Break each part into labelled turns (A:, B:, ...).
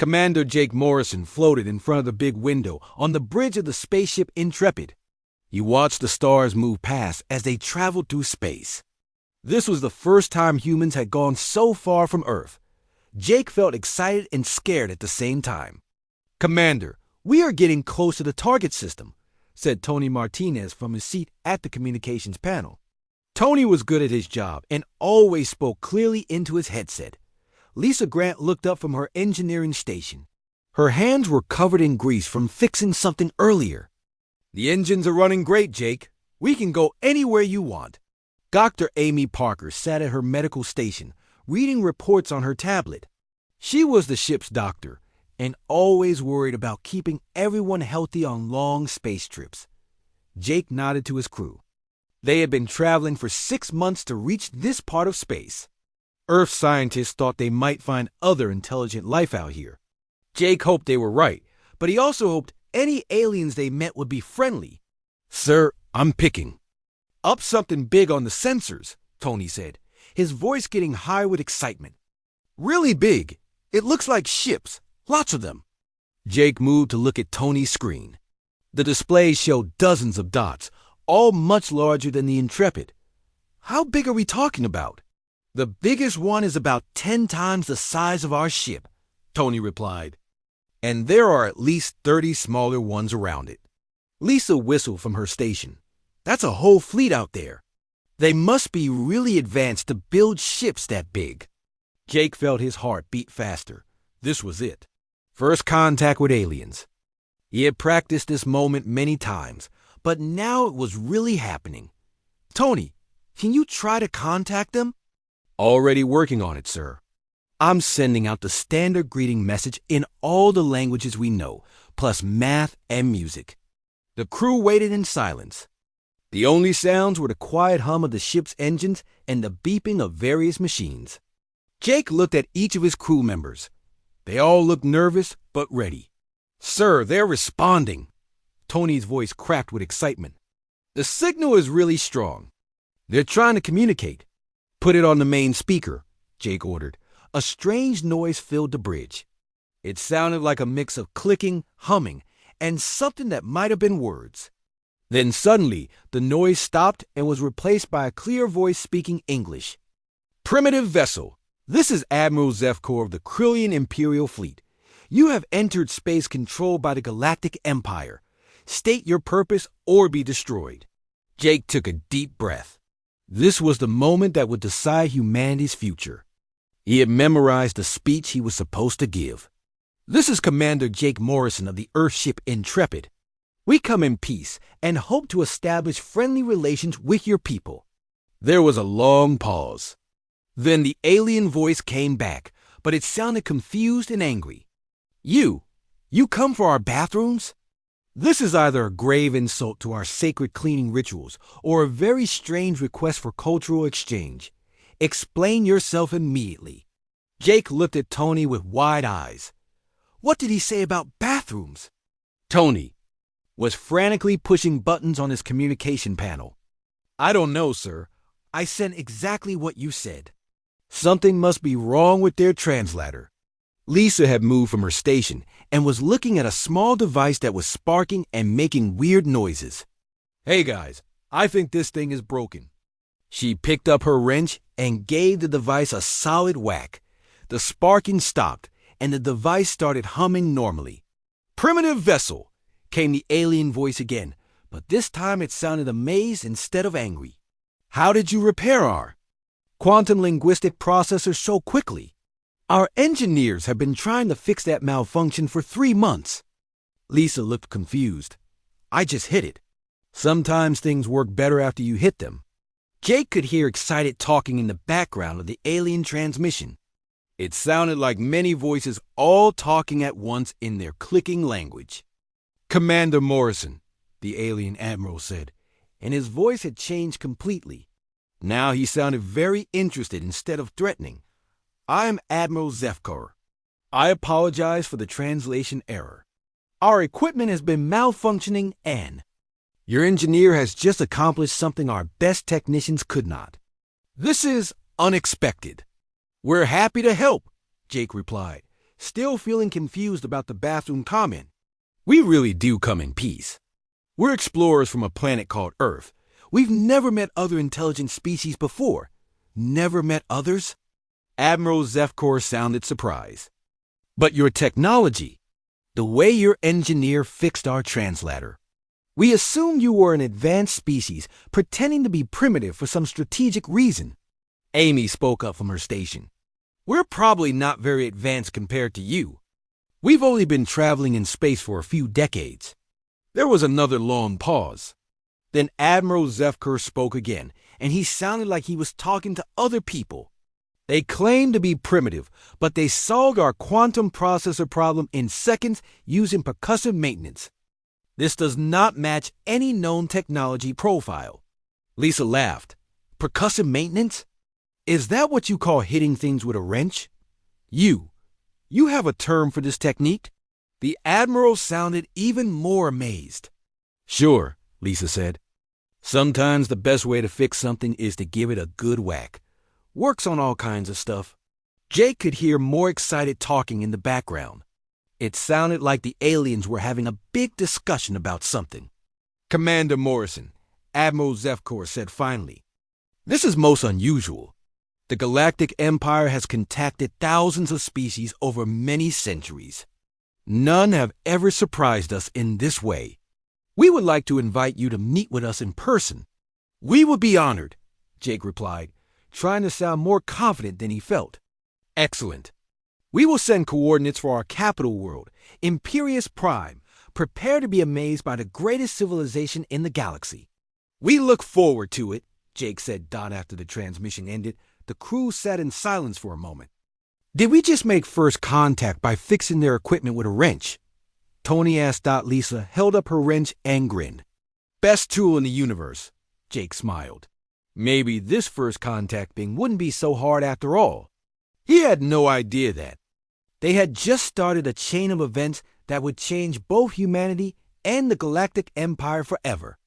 A: Commander Jake Morrison floated in front of the big window on the bridge of the spaceship Intrepid. He watched the stars move past as they traveled through space. This was the first time humans had gone so far from Earth. Jake felt excited and scared at the same time. "Commander, we are getting close to the target system," said Tony Martinez from his seat at the communications panel. Tony was good at his job and always spoke clearly into his headset. Lisa Grant looked up from her engineering station. Her hands were covered in grease from fixing something earlier. "The engines are running great, Jake. We can go anywhere you want." Dr. Amy Parker sat at her medical station, reading reports on her tablet. She was the ship's doctor and always worried about keeping everyone healthy on long space trips. Jake nodded to his crew. They had been traveling for 6 months to reach this part of space. Earth scientists thought they might find other intelligent life out here. Jake hoped they were right, but he also hoped any aliens they met would be friendly. "Sir, I'm picking up something big on the sensors," Tony said, his voice getting high with excitement. "Really big. It looks like ships, lots of them." Jake moved to look at Tony's screen. The display showed dozens of dots, all much larger than the Intrepid. "How big are we talking about?" "The biggest one is about 10 times the size of our ship," Tony replied. "And there are at least 30 smaller ones around it." Lisa whistled from her station. "That's a whole fleet out there. They must be really advanced to build ships that big." Jake felt his heart beat faster. This was it. First contact with aliens. He had practiced this moment many times, but now it was really happening. "Tony, can you try to contact them?" "Already working on it, sir. I'm sending out the standard greeting message in all the languages we know, plus math and music." The crew waited in silence. The only sounds were the quiet hum of the ship's engines and the beeping of various machines. Jake looked at each of his crew members. They all looked nervous but ready. "Sir, they're responding." Tony's voice cracked with excitement. "The signal is really strong. They're trying to communicate." "Put it on the main speaker," Jake ordered. A strange noise filled the bridge. It sounded like a mix of clicking, humming, and something that might have been words. Then suddenly, the noise stopped and was replaced by a clear voice speaking English. "Primitive vessel, this is Admiral Zefkor of the Krillian Imperial Fleet. You have entered space controlled by the Galactic Empire. State your purpose or be destroyed." Jake took a deep breath. This was the moment that would decide humanity's future. He had memorized the speech he was supposed to give. "This is Commander Jake Morrison of the Earthship Intrepid. We come in peace and hope to establish friendly relations with your people." There was a long pause. Then the alien voice came back, but it sounded confused and angry. You come for our bathrooms? This is either a grave insult to our sacred cleaning rituals or a very strange request for cultural exchange. Explain yourself immediately." Jake looked at Tony with wide eyes. What did he say about bathrooms? Tony was frantically pushing buttons on his communication panel. "I don't know, sir. I sent exactly what you said." Something must be wrong with their translator. Lisa had moved from her station and was looking at a small device that was sparking and making weird noises. "Hey guys, I think this thing is broken." She picked up her wrench and gave the device a solid whack. The sparking stopped and the device started humming normally. "Primitive vessel," came the alien voice again, but this time it sounded amazed instead of angry. "How did you repair our quantum linguistic processor so quickly? Our engineers have been trying to fix that malfunction for 3 months." Lisa looked confused. "I just hit it. Sometimes things work better after you hit them." Jake could hear excited talking in the background of the alien transmission. It sounded like many voices all talking at once in their clicking language. "Commander Morrison," the alien admiral said, and his voice had changed completely. Now he sounded very interested instead of threatening. "I am Admiral Zefkor. I apologize for the translation error. Our equipment has been malfunctioning and your engineer has just accomplished something our best technicians could not. This is unexpected." "We're happy to help," Jake replied, still feeling confused about the bathroom comment. We really do come in peace. We're explorers from a planet called Earth. We've never met other intelligent species before. Never met others? Admiral Zefkor sounded surprised. But your technology, the way your engineer fixed our translator. We assumed you were an advanced species pretending to be primitive for some strategic reason. Amy spoke up from her station. We're probably not very advanced compared to you. We've only been traveling in space for a few decades. There was another long pause. Then Admiral Zefkor spoke again, and he sounded like he was talking to other people. They claimed to be primitive, but they solved our quantum processor problem in seconds using percussive maintenance. This does not match any known technology profile. Lisa laughed. Percussive maintenance? Is that what you call hitting things with a wrench? You have a term for this technique? The Admiral sounded even more amazed. Sure, Lisa said. Sometimes the best way to fix something is to give it a good whack. Works on all kinds of stuff. Jake could hear more excited talking in the background. It sounded like the aliens were having a big discussion about something. Commander Morrison, Admiral Zefkor said finally. This is most unusual. The Galactic Empire has contacted thousands of species over many centuries. None have ever surprised us in this way. We would like to invite you to meet with us in person. We would be honored, Jake replied, trying to sound more confident than he felt. Excellent. We will send coordinates for our capital world, Imperius Prime. Prepare to be amazed by the greatest civilization in the galaxy. We look forward to it, Jake said after the transmission ended. The crew sat in silence for a moment. Did we just make first contact by fixing their equipment with a wrench? Tony asked. Lisa held up her wrench and grinned. Best tool in the universe, Jake smiled. Maybe this first contact thing wouldn't be so hard after all. He had no idea that. They had just started a chain of events that would change both humanity and the Galactic Empire forever.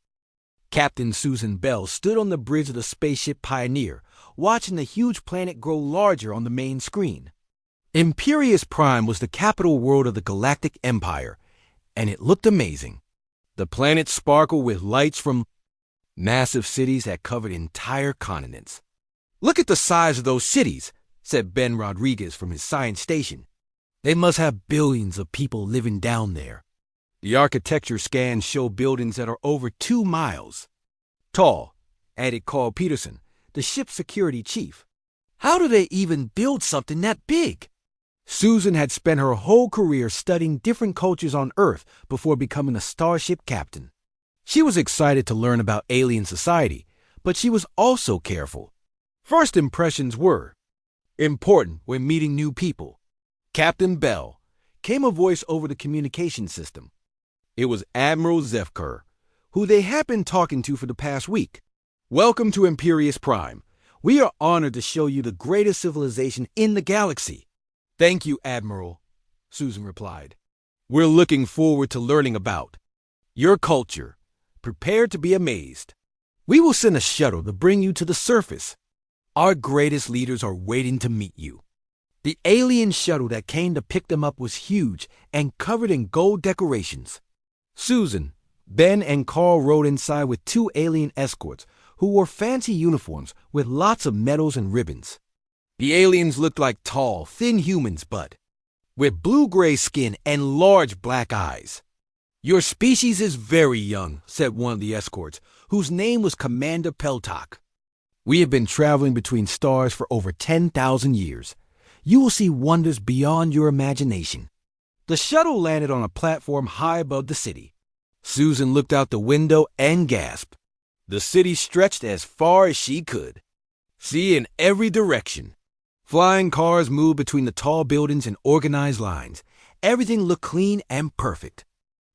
A: Captain Susan Bell stood on the bridge of the spaceship Pioneer, watching the huge planet grow larger on the main screen. Imperius Prime was the capital world of the Galactic Empire, and it looked amazing. The planet sparkled with lights from massive cities that covered entire continents. Look at the size of those cities, said Ben Rodriguez from his science station. They must have billions of people living down there. The architecture scans show buildings that are over 2 miles tall, added Carl Peterson, the ship's security chief. How do they even build something that big? Susan had spent her whole career studying different cultures on Earth before becoming a starship captain. She was excited to learn about alien society, but she was also careful. First impressions were important when meeting new people. Captain Bell, came a voice over the communication system. It was Admiral Zefkor, who they had been talking to for the past week. Welcome to Imperius Prime. We are honored to show you the greatest civilization in the galaxy. Thank you, Admiral, Susan replied. We're looking forward to learning about your culture. Prepare to be amazed. We will send a shuttle to bring you to the surface. Our greatest leaders are waiting to meet you. The alien shuttle that came to pick them up was huge and covered in gold decorations. Susan, Ben, and Carl rode inside with 2 alien escorts who wore fancy uniforms with lots of medals and ribbons. The aliens looked like tall, thin humans, but with blue-gray skin and large black eyes. Your species is very young, said one of the escorts, whose name was Commander Peltok. We have been traveling between stars for over 10,000 years. You will see wonders beyond your imagination. The shuttle landed on a platform high above the city. Susan looked out the window and gasped. The city stretched as far as she could see in every direction. Flying cars moved between the tall buildings in organized lines. Everything looked clean and perfect.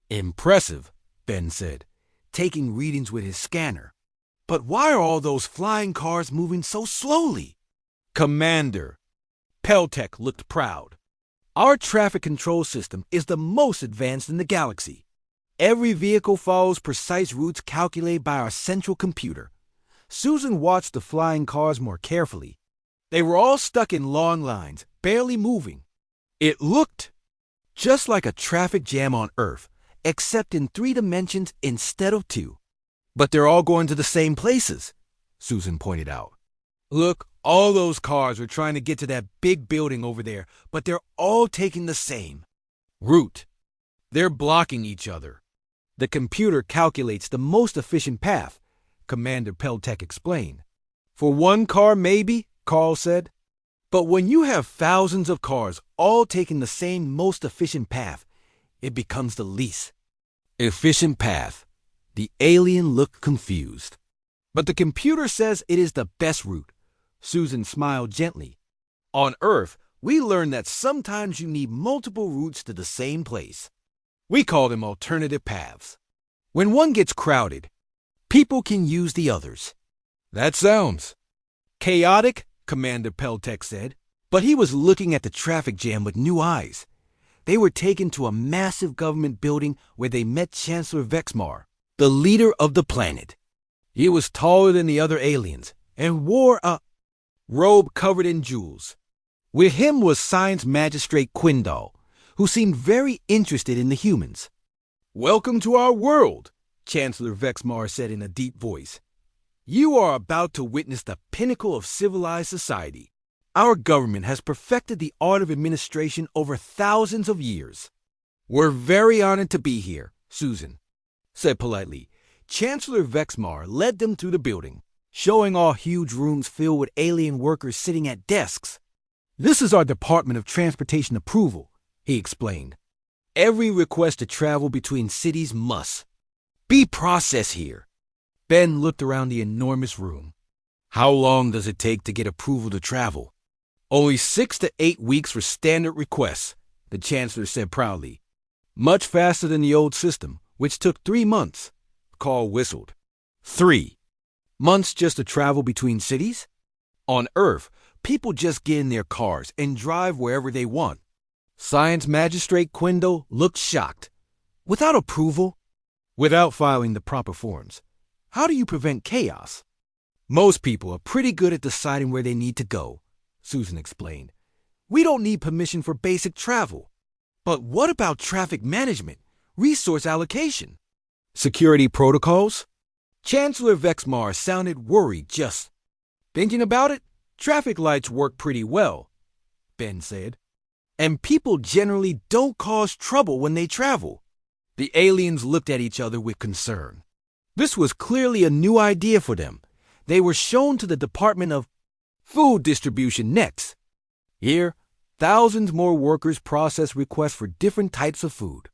A: Impressive, Ben said, taking readings with his scanner. But why are all those flying cars moving so slowly? Commander, Peltek looked proud. Our traffic control system is the most advanced in the galaxy. Every vehicle follows precise routes calculated by our central computer. Susan watched the flying cars more carefully. They were all stuck in long lines, barely moving. It looked just like a traffic jam on Earth, except in 3 dimensions instead of 2. But they're all going to the same places, Susan pointed out. Look, all those cars are trying to get to that big building over there, but they're all taking the same route. They're blocking each other. The computer calculates the most efficient path, Commander Peltek explained. For one car, maybe, Carl said. But when you have thousands of cars all taking the same most efficient path, it becomes the least efficient path. The alien looked confused. But the computer says it is the best route. Susan smiled gently. On Earth, we learned that sometimes you need multiple routes to the same place. We call them alternative paths. When one gets crowded, people can use the others. That sounds chaotic, Commander Peltek said, but he was looking at the traffic jam with new eyes. They were taken to a massive government building where they met Chancellor Vexmar, the leader of the planet. He was taller than the other aliens and wore a robe covered in jewels. With him was Science Magistrate Quindal, who seemed very interested in the humans. "Welcome to our world," Chancellor Vexmar said in a deep voice. "You are about to witness the pinnacle of civilized society. Our government has perfected the art of administration over thousands of years." "We're very honored to be here," Susan said politely. Chancellor Vexmar led them through the building, showing all huge rooms filled with alien workers sitting at desks. "This is our Department of Transportation Approval," he explained. "Every request to travel between cities must be processed here." Ben looked around the enormous room. "How long does it take to get approval to travel?" "Only 6 to 8 weeks for standard requests," the Chancellor said proudly. "Much faster than the old system, which took 3 months. Carl whistled. 3 months just to travel between cities? On Earth, people just get in their cars and drive wherever they want." Science Magistrate Quindal looked shocked. "Without approval? Without filing the proper forms. How do you prevent chaos?" "Most people are pretty good at deciding where they need to go," Susan explained. "We don't need permission for basic travel. But what about traffic management, resource allocation, security protocols?" Chancellor Vexmar sounded worried. "Just thinking about it, traffic lights work pretty well," Ben said. "And people generally don't cause trouble when they travel." The aliens looked at each other with concern. This was clearly a new idea for them. They were shown to the Department of Food Distribution next. Here, thousands more workers processed requests for different types of food.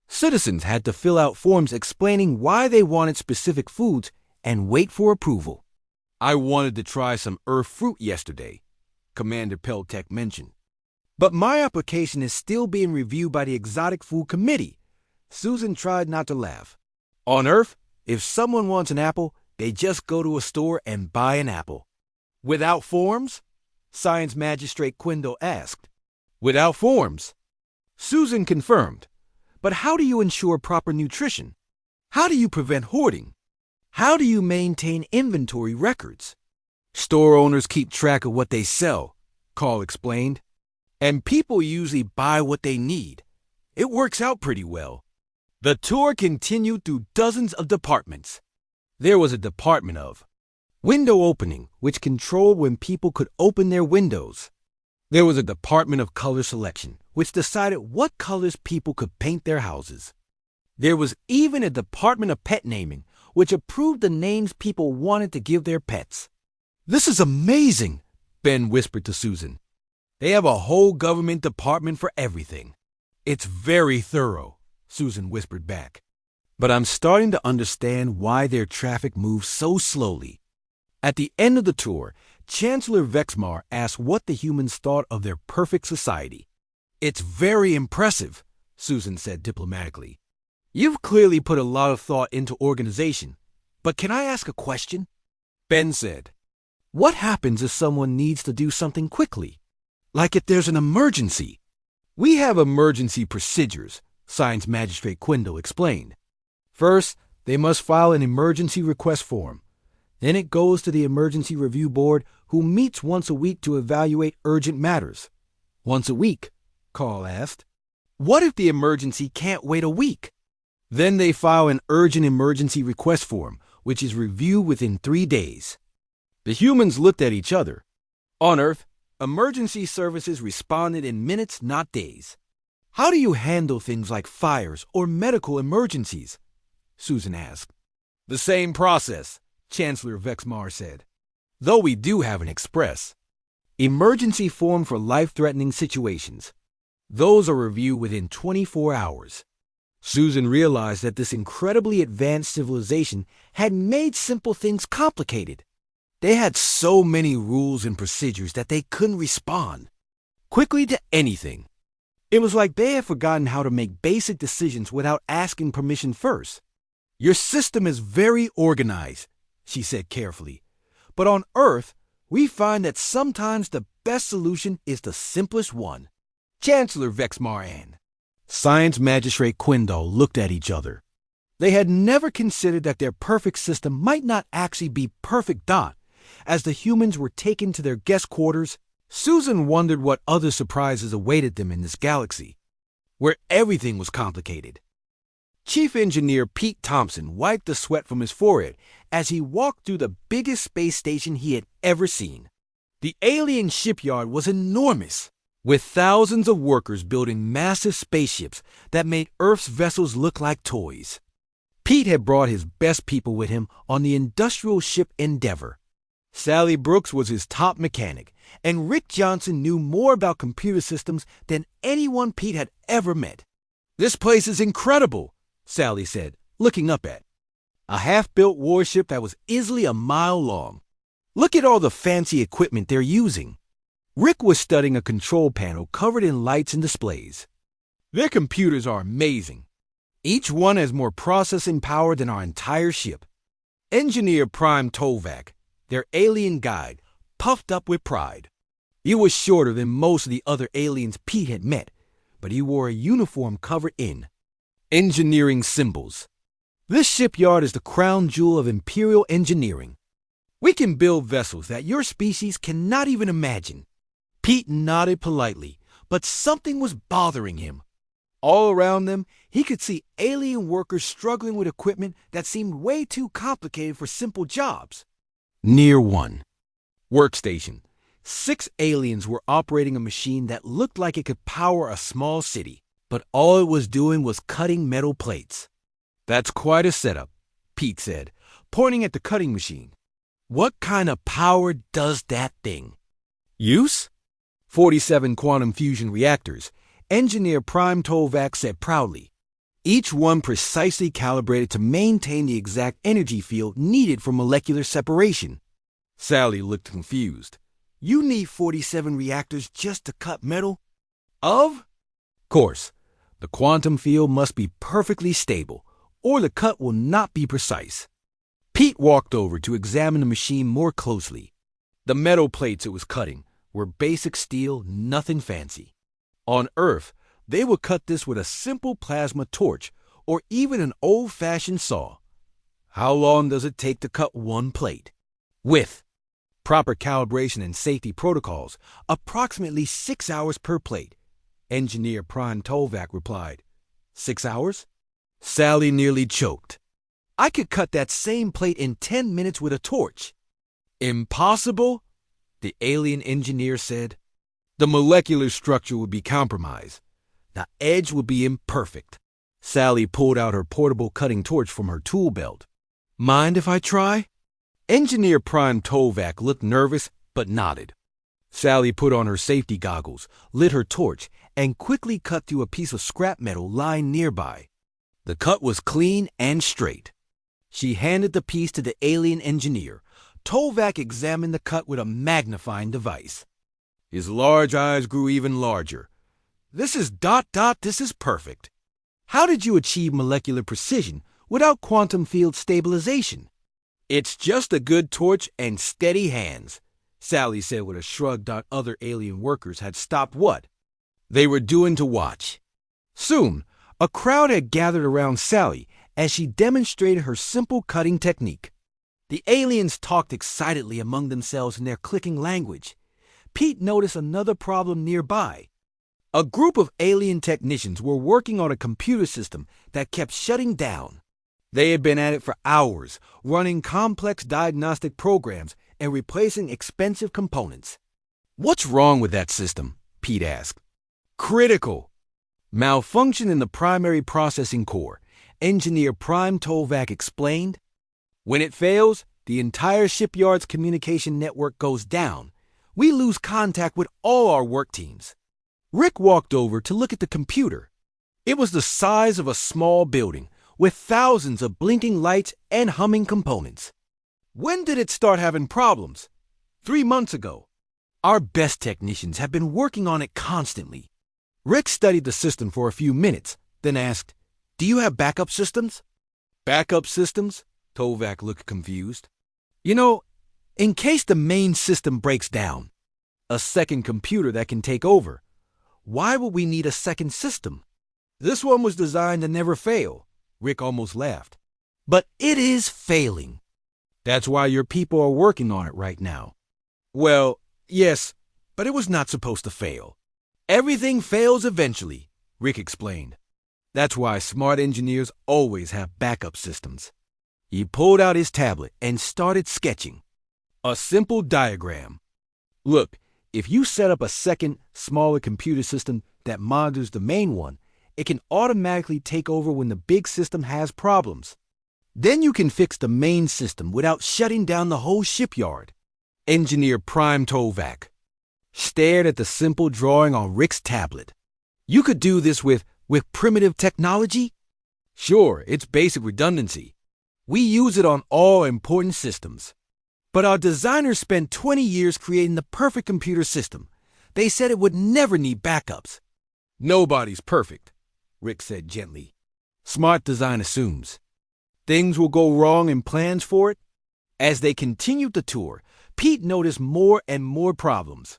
A: Citizens had to fill out forms explaining why they wanted specific foods and wait for approval. "I wanted to try some Earth fruit yesterday," Commander Peltek mentioned. "But my application is still being reviewed by the Exotic Food Committee." Susan tried not to laugh. "On Earth, if someone wants an apple, they just go to a store and buy an apple." "Without forms?" Science Magistrate Quindal asked. "Without forms," Susan confirmed. "But how do you ensure proper nutrition? How do you prevent hoarding? How do you maintain inventory records?" "Store owners keep track of what they sell," Carl explained. "And people usually buy what they need. It works out pretty well." The tour continued through dozens of departments. There was a department of window opening, which controlled when people could open their windows. There was a department of color selection, which decided what colors people could paint their houses. There was even a department of pet naming, which approved the names people wanted to give their pets. "This is amazing," Ben whispered to Susan. "They have a whole government department for everything." "It's very thorough," Susan whispered back. "But I'm starting to understand why their traffic moves so slowly." At the end of the tour, Chancellor Vexmar asked what the humans thought of their perfect society. "It's very impressive," Susan said diplomatically. "You've clearly put a lot of thought into organization. But can I ask a question?" Ben said. "What happens if someone needs to do something quickly? Like if there's an emergency?" "We have emergency procedures," Science Magistrate Quindal explained. "First, they must file an emergency request form. Then it goes to the Emergency Review Board, who meets once a week to evaluate urgent matters." "Once a week?" Carl asked. What if the emergency can't wait a week? Then they file an urgent emergency request form, which is reviewed within 3 days. The humans looked at each other. On Earth, emergency services responded in minutes, not days. How do you handle things like fires or medical emergencies? Susan asked. The same process, Chancellor Vexmar said. Though we do have an express. Emergency form for life-threatening situations. Those are reviewed within 24 hours. Susan realized that this incredibly advanced civilization had made simple things complicated. They had so many rules and procedures that they couldn't respond quickly to anything. It was like they had forgotten how to make basic decisions without asking permission first. Your system is very organized, she said carefully. But on Earth, we find that sometimes the best solution is the simplest one. Chancellor Vexmar and Science Magistrate Quindall looked at each other. They had never considered that their perfect system might not actually be perfect. As the humans were taken to their guest quarters, Susan wondered what other surprises awaited them in this galaxy, where everything was complicated. Chief Engineer Pete Thompson wiped the sweat from his forehead as he walked through the biggest space station he had ever seen. The alien shipyard was enormous, with thousands of workers building massive spaceships that made Earth's vessels look like toys. Pete had brought his best people with him on the industrial ship Endeavor. Sally Brooks was his top mechanic, and Rick Johnson knew more about computer systems than anyone Pete had ever met. This place is incredible, Sally said, looking up at a half-built warship that was easily a mile long. Look at all the fancy equipment they're using. Rick was studying a control panel covered in lights and displays. Their computers are amazing. Each one has more processing power than our entire ship. Engineer Prime Tovak, their alien guide, puffed up with pride. He was shorter than most of the other aliens Pete had met, but he wore a uniform covered in engineering symbols. This shipyard is the crown jewel of Imperial engineering. We can build vessels that your species cannot even imagine. Pete nodded politely, but something was bothering him. All around them, he could see alien workers struggling with equipment that seemed way too complicated for simple jobs. Near one workstation, 6 aliens were operating a machine that looked like it could power a small city, but all it was doing was cutting metal plates. That's quite a setup, Pete said, pointing at the cutting machine. What kind of power does that thing use? 47 quantum fusion reactors, Engineer Prime Tovak said proudly. Each one precisely calibrated to maintain the exact energy field needed for molecular separation. Sally looked confused. You need 47 reactors just to cut metal? Of course, the quantum field must be perfectly stable, or the cut will not be precise. Pete walked over to examine the machine more closely. The metal plates it was cutting were basic steel, nothing fancy. On Earth, they would cut this with a simple plasma torch or even an old-fashioned saw. How long does it take to cut one plate? With proper calibration and safety protocols, approximately 6 hours per plate. Engineer Prime Tovak replied. 6 hours? Sally nearly choked. I could cut that same plate in 10 minutes with a torch. Impossible? The alien engineer said. The molecular structure would be compromised. The edge would be imperfect. Sally pulled out her portable cutting torch from her tool belt. Mind if I try? Engineer Prime Tovak looked nervous but nodded. Sally put on her safety goggles, lit her torch, and quickly cut through a piece of scrap metal lying nearby. The cut was clean and straight. She handed the piece to the alien engineer. Tovak examined the cut with a magnifying device. His large eyes grew even larger. This is ... this is perfect. How did you achieve molecular precision without quantum field stabilization? It's just a good torch and steady hands, Sally said with a shrug. Other alien workers had stopped what they were doing to watch. Soon, a crowd had gathered around Sally as she demonstrated her simple cutting technique. The aliens talked excitedly among themselves in their clicking language. Pete noticed another problem nearby. A group of alien technicians were working on a computer system that kept shutting down. They had been at it for hours, running complex diagnostic programs and replacing expensive components. "What's wrong with that system?" Pete asked. "Critical. Malfunction in the primary processing core," engineer Prime Tovak explained. "When it fails, the entire shipyard's communication network goes down. We lose contact with all our work teams." Rick walked over to look at the computer. It was the size of a small building, with thousands of blinking lights and humming components. "When did it start having problems?" 3 months ago. Our best technicians have been working on it constantly." Rick studied the system for a few minutes, then asked, "Do you have backup systems?" "Backup systems?" Tovak looked confused. "You know, in case the main system breaks down, a second computer that can take over. Why would we need a second system? This one was designed to never fail." Rick almost laughed. "But it is failing. That's why your people are working on it right now." "Well, yes, but it was not supposed to fail. Everything fails eventually," Rick explained. "That's why smart engineers always have backup systems." He pulled out his tablet and started sketching. A simple diagram. "Look, if you set up a second, smaller computer system that monitors the main one, it can automatically take over when the big system has problems. Then you can fix the main system without shutting down the whole shipyard." Engineer Prime Tovak stared at the simple drawing on Rick's tablet. "You could do this with primitive technology?" "Sure, it's basic redundancy. We use it on all important systems. But our designers spent 20 years creating the perfect computer system. They said it would never need backups." "Nobody's perfect," Rick said gently. "Smart design assumes. Things will go wrong in plans for it." As they continued the tour, Pete noticed more and more problems.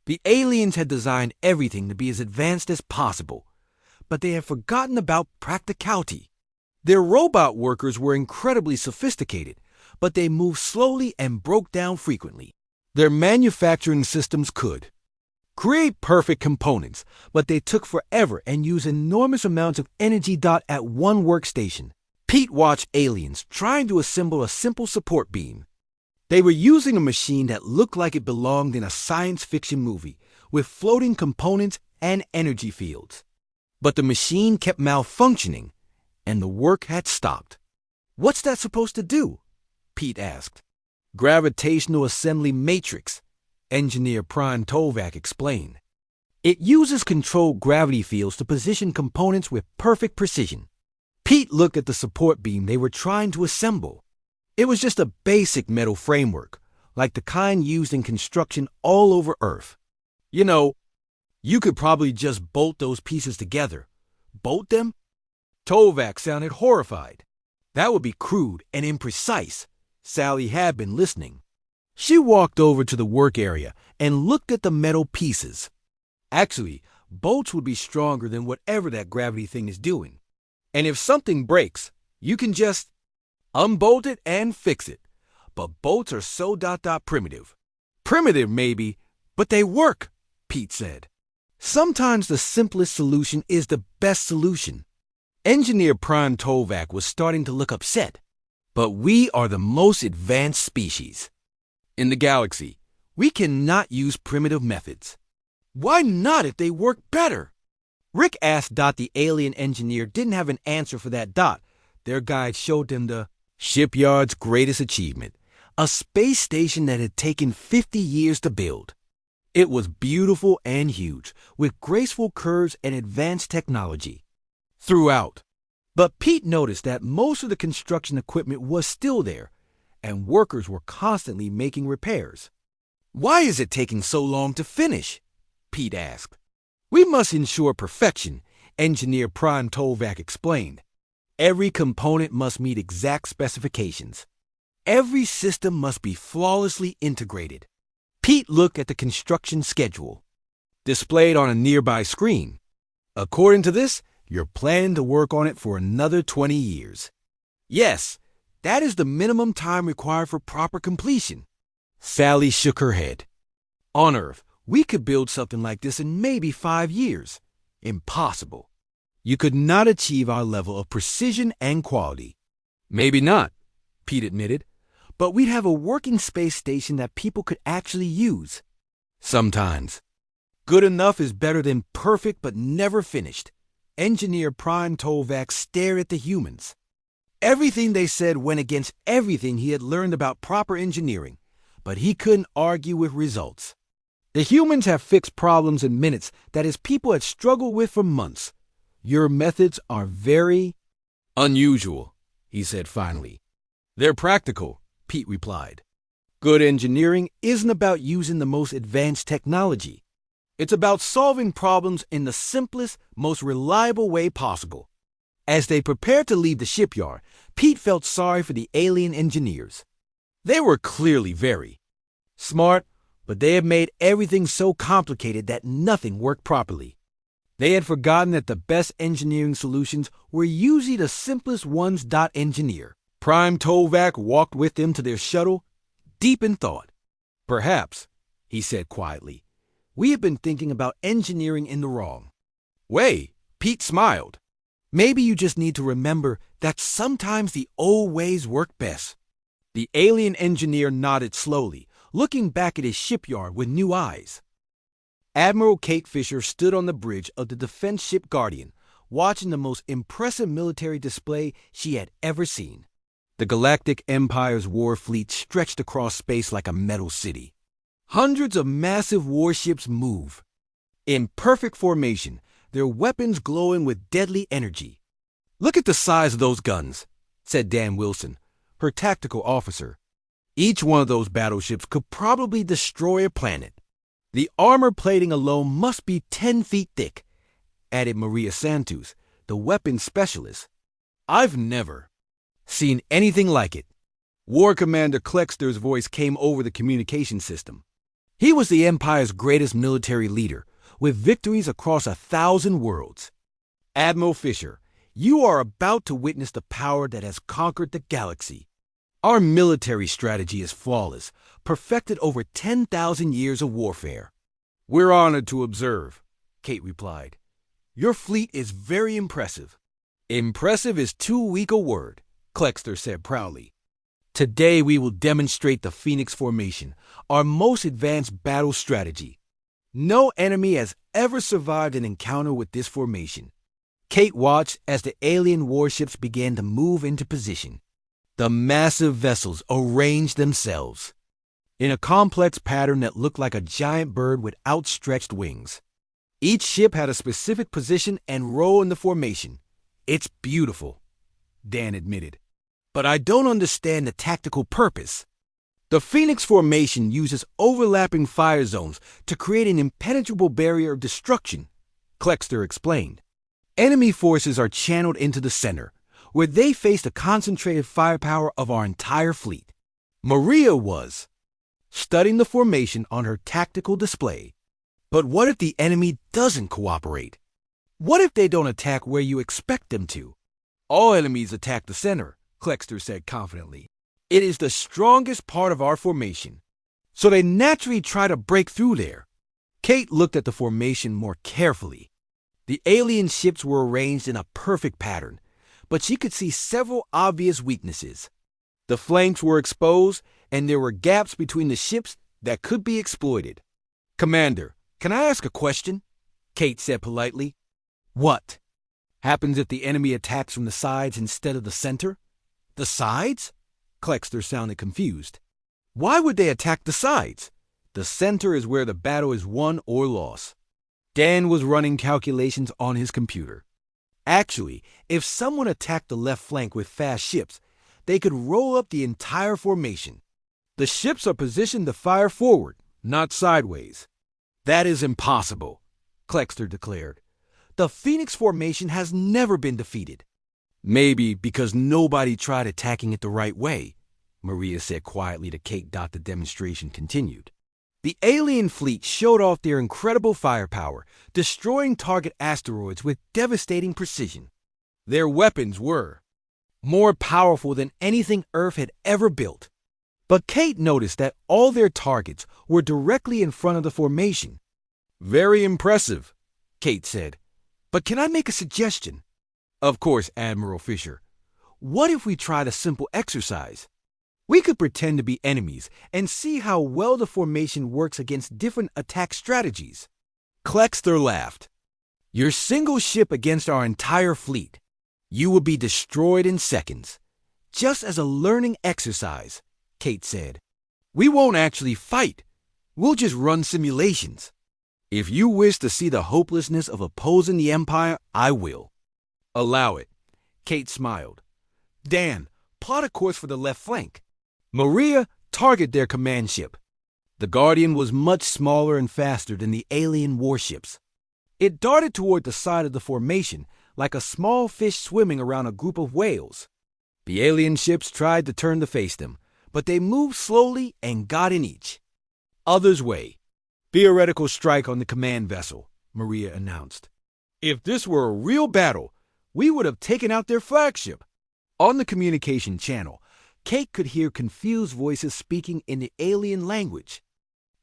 A: The aliens had designed everything to be as advanced as possible, but they had forgotten about practicality. Their robot workers were incredibly sophisticated, but they moved slowly and broke down frequently. Their manufacturing systems could create perfect components, but they took forever and used enormous amounts of energy at one workstation. Pete watched aliens trying to assemble a simple support beam. They were using a machine that looked like it belonged in a science fiction movie, with floating components and energy fields. But the machine kept malfunctioning, and the work had stopped. "What's that supposed to do?" Pete asked. "Gravitational assembly matrix," engineer Prime Tovak explained. "It uses controlled gravity fields to position components with perfect precision." Pete looked at the support beam they were trying to assemble. It was just a basic metal framework, like the kind used in construction all over Earth. "You know, you could probably just bolt those pieces together." "Bolt them?" Tovak sounded horrified. "That would be crude and imprecise." Sally had been listening. She walked over to the work area and looked at the metal pieces. "Actually, bolts would be stronger than whatever that gravity thing is doing. And if something breaks, you can just unbolt it and fix it. But bolts are so primitive." "Primitive, maybe, but they work," Pete said. "Sometimes the simplest solution is the best solution." Engineer Prime Tovak was starting to look upset. "But we are the most advanced species in the galaxy. We cannot use primitive methods." "Why not if they work better?" Rick asked. The alien engineer didn't have an answer for that. Their guide showed them the shipyard's greatest achievement, a space station that had taken 50 years to build. It was beautiful and huge, with graceful curves and advanced technology throughout. But Pete noticed that most of the construction equipment was still there, and workers were constantly making repairs. "Why is it taking so long to finish?" Pete asked. "We must ensure perfection," engineer Prime Tovak explained. "Every component must meet exact specifications. Every system must be flawlessly integrated." Pete looked at the construction schedule, displayed on a nearby screen. "According to this, you're planning to work on it for another 20 years. "Yes, that is the minimum time required for proper completion." Sally shook her head. "On Earth, We could build something like this in maybe 5 years. Impossible. You could not achieve our level of precision and quality. Maybe not, Pete admitted, but we'd have a working space station that people could actually use. Sometimes. Good enough is better than perfect but never finished. Engineer Prime Tovak stared at the humans. Everything they said went against everything he had learned about proper engineering, but he couldn't argue with results. The humans have fixed problems in minutes that his people had struggled with for months. Your methods are very unusual, he said finally. They're practical, Pete replied. Good engineering isn't about using the most advanced technology. It's about solving problems in the simplest, most reliable way possible. As they prepared to leave the shipyard, Pete felt sorry for the alien engineers. They were clearly very smart, but they had made everything so complicated that nothing worked properly. They had forgotten that the best engineering solutions were usually the simplest ones. Engineer Prime Tovak walked with them to their shuttle, deep in thought. Perhaps, he said quietly, we have been thinking about engineering in the wrong way. Pete smiled. Maybe you just need to remember that sometimes the old ways work best. The alien engineer nodded slowly, looking back at his shipyard with new eyes. Admiral Kate Fisher stood on the bridge of the defense ship Guardian, watching the most impressive military display she had ever seen. The Galactic Empire's war fleet stretched across space like a metal city. Hundreds of massive warships move. In perfect formation, their weapons glowing with deadly energy. Look at the size of those guns, said Dan Wilson, her tactical officer. Each one of those battleships could probably destroy a planet. The armor plating alone must be 10 feet thick, added Maria Santos, the weapons specialist. I've never seen anything like it. War Commander Klexter's voice came over the communication system. He was the Empire's greatest military leader, with victories across 1,000 worlds. Admiral Fisher, you are about to witness the power that has conquered the galaxy. Our military strategy is flawless, perfected over 10,000 years of warfare. We're honored to observe, Kate replied. Your fleet is very impressive. Impressive is too weak a word, Klexter said proudly. Today we will demonstrate the Phoenix Formation, our most advanced battle strategy. No enemy has ever survived an encounter with this formation. Kate watched as the alien warships began to move into position. The massive vessels arranged themselves in a complex pattern that looked like a giant bird with outstretched wings. Each ship had a specific position and role in the formation. It's beautiful, Dan admitted. But I don't understand the tactical purpose. The Phoenix Formation uses overlapping fire zones to create an impenetrable barrier of destruction, Klexter explained. Enemy forces are channeled into the center, where they face the concentrated firepower of our entire fleet. Maria was studying the formation on her tactical display. But what if the enemy doesn't cooperate? What if they don't attack where you expect them to? All enemies attack the center, Klexter said confidently. It is the strongest part of our formation, so they naturally try to break through there. Kate looked at the formation more carefully. The alien ships were arranged in a perfect pattern, but she could see several obvious weaknesses. The flanks were exposed, and there were gaps between the ships that could be exploited. Commander, can I ask a question? Kate said politely. What happens if the enemy attacks from the sides instead of the center? The sides? Klexter sounded confused. Why would they attack the sides? The center is where the battle is won or lost. Dan was running calculations on his computer. Actually, if someone attacked the left flank with fast ships, they could roll up the entire formation. The ships are positioned to fire forward, not sideways. That is impossible, Klexter declared. The Phoenix Formation has never been defeated. Maybe because nobody tried attacking it the right way, Maria said quietly to Kate. The demonstration continued. The alien fleet showed off their incredible firepower, destroying target asteroids with devastating precision. Their weapons were more powerful than anything Earth had ever built. But Kate noticed that all their targets were directly in front of the formation. "Very impressive," Kate said. "But can I make a suggestion?" "Of course, Admiral Fisher. What if we tried a simple exercise? We could pretend to be enemies and see how well the formation works against different attack strategies." Klexter laughed. "Your single ship against our entire fleet. You would be destroyed in seconds. Just as a learning exercise," Kate said. "We won't actually fight. We'll just run simulations. If you wish to see the hopelessness of opposing the Empire, I will." "Allow it." Kate smiled. "Dan, plot a course for the left flank. Maria, target their command ship." The Guardian was much smaller and faster than the alien warships. It darted toward the side of the formation like a small fish swimming around a group of whales. The alien ships tried to turn to face them, but they moved slowly and got in each other's way. "Theoretical strike on the command vessel," Maria announced. "If this were a real battle, we would have taken out their flagship." On the communication channel, Kate could hear confused voices speaking in the alien language.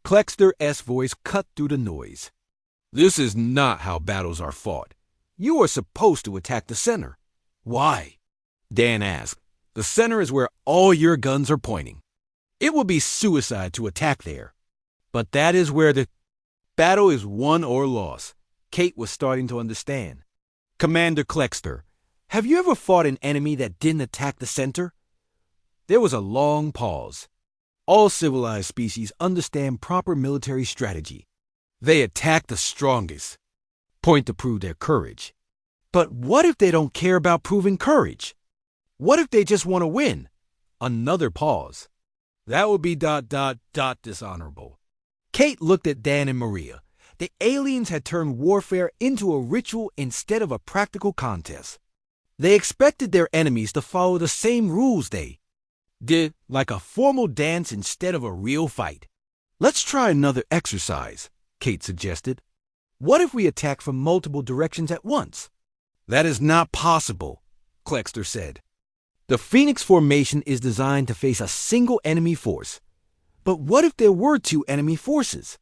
A: Klexter's voice cut through the noise. "This is not how battles are fought. You are supposed to attack the center." "Why?" Dan asked. "The center is where all your guns are pointing. It would be suicide to attack there. But that is where the battle is won or lost." Kate was starting to understand. "Commander Klexter, have you ever fought an enemy that didn't attack the center?" There was a long pause. All civilized species understand proper military strategy. They attack the strongest. Point to prove their courage. But what if they don't care about proving courage? What if they just want to win? Another pause. That would be ... dishonorable. Kate looked at Dan and Maria. The aliens had turned warfare into a ritual instead of a practical contest. They expected their enemies to follow the same rules they did, like a formal dance instead of a real fight. "Let's try another exercise," Kate suggested. "What if we attack from multiple directions at once?" "That is not possible," Klexter said. "The Phoenix formation is designed to face a single enemy force. But what if there were two enemy forces?"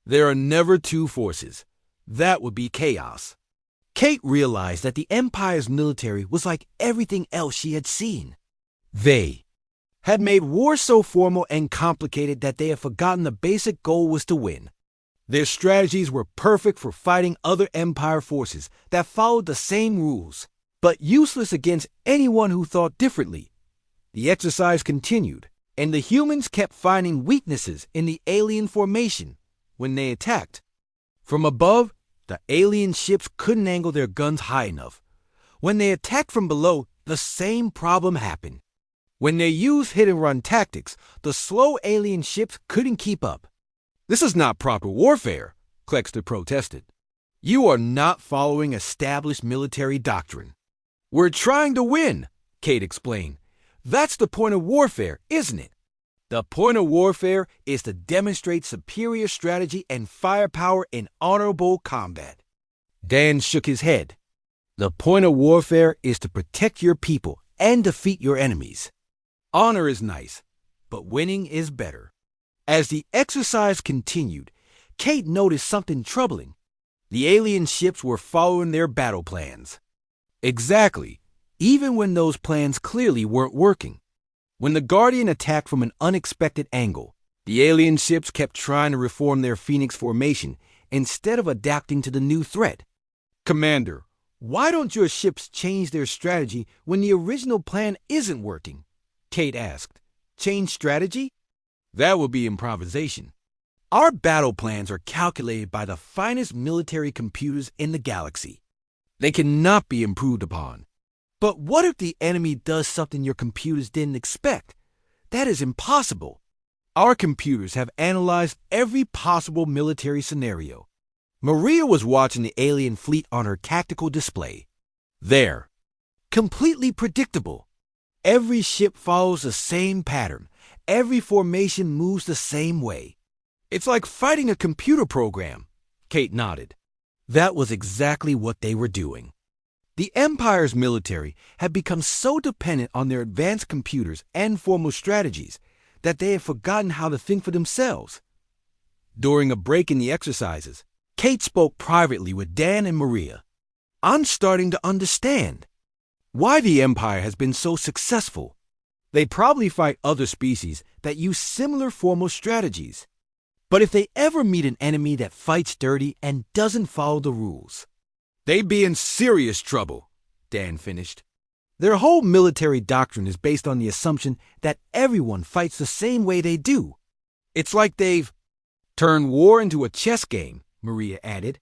A: "There are never two forces. That would be chaos." Kate realized that the Empire's military was like everything else she had seen. They had made war so formal and complicated that they had forgotten the basic goal was to win. Their strategies were perfect for fighting other Empire forces that followed the same rules, but useless against anyone who thought differently. The exercise continued, and the humans kept finding weaknesses in the alien formation when they attacked. From above, the alien ships couldn't angle their guns high enough. When they attacked from below, the same problem happened. When they used hit-and-run tactics, the slow alien ships couldn't keep up. "This is not proper warfare," Klexter protested. "You are not following established military doctrine." "We're trying to win," Kate explained. "That's the point of warfare, isn't it? The point of warfare is to demonstrate superior strategy and firepower in honorable combat." Dan shook his head. "The point of warfare is to protect your people and defeat your enemies. Honor is nice, but winning is better." As the exercise continued, Kate noticed something troubling. The alien ships were following their battle plans. Exactly, even when those plans clearly weren't working. When the Guardian attacked from an unexpected angle, the alien ships kept trying to reform their Phoenix formation instead of adapting to the new threat. "Commander, why don't your ships change their strategy when the original plan isn't working?" Kate asked. "Change strategy? That would be improvisation. Our battle plans are calculated by the finest military computers in the galaxy. They cannot be improved upon." "But what if the enemy does something your computers didn't expect? That is impossible. Our computers have analyzed every possible military scenario." Maria was watching the alien fleet on her tactical display. There. Completely predictable. Every ship follows the same pattern. Every formation moves the same way. "It's like fighting a computer program," Kate nodded. That was exactly what they were doing. The Empire's military had become so dependent on their advanced computers and formal strategies that they had forgotten how to think for themselves. During a break in the exercises, Kate spoke privately with Dan and Maria. "I'm starting to understand why the Empire has been so successful. They probably fight other species that use similar formal strategies. But if they ever meet an enemy that fights dirty and doesn't follow the rules, they'd be in serious trouble," Dan finished. "Their whole military doctrine is based on the assumption that everyone fights the same way they do. It's like they've turned war into a chess game," Maria added.